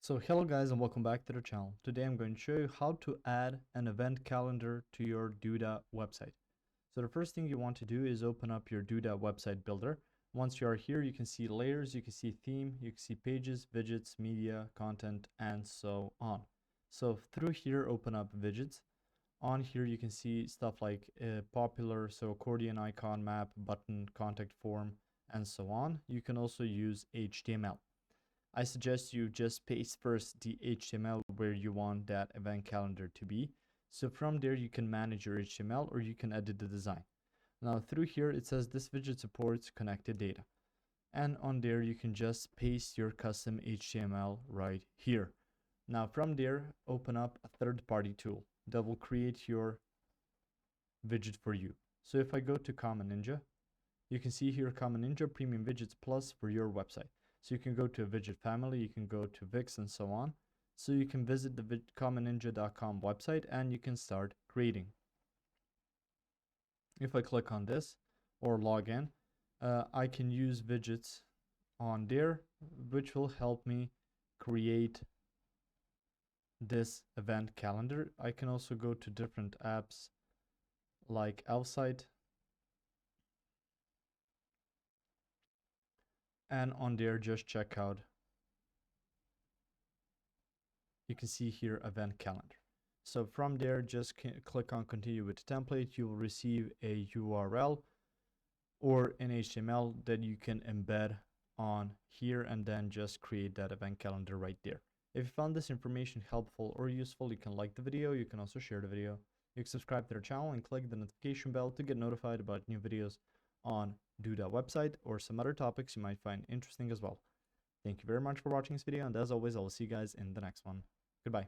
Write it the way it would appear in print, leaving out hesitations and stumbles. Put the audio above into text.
So hello guys and welcome back to the channel. Today I'm going to show you how to add an event calendar to your Duda website. So the first thing you want to do is open up your Duda website builder. Once you are here, you can see layers, you can see theme, you can see pages, widgets, media, content, and so on. So through here, open up widgets. On here you can see stuff like popular, so accordion icon, map, button, contact form, and so on. You can also use HTML. I suggest you just paste first the HTML where you want that event calendar to be. So from there you can manage your HTML or you can edit the design. Now through here it says this widget supports connected data. And on there you can just paste your custom HTML right here. Now from there open up a third-party tool that will create your widget for you. So if I go to Common Ninja, you can see here Common Ninja Premium Widgets Plus for your website. So you can go to a widget family, you can go to Wix and so on. So you can visit the commonninja.com website and you can start creating. If I click on this or log in, I can use widgets on there, which will help me create this event calendar. I can also go to different apps like Outside, and on there just check out, you can see here event calendar. So from there just click on continue with the template. You will receive a URL or an HTML that you can embed on here and then just create that event calendar right there. If you found this information helpful or useful, you can like the video, you can also share the video. You can subscribe to our channel and click the notification bell to get notified about new videos on Duda website or some other topics you might find interesting as well. Thank you very much for watching this video, and as always, I will see you guys in the next one. Goodbye.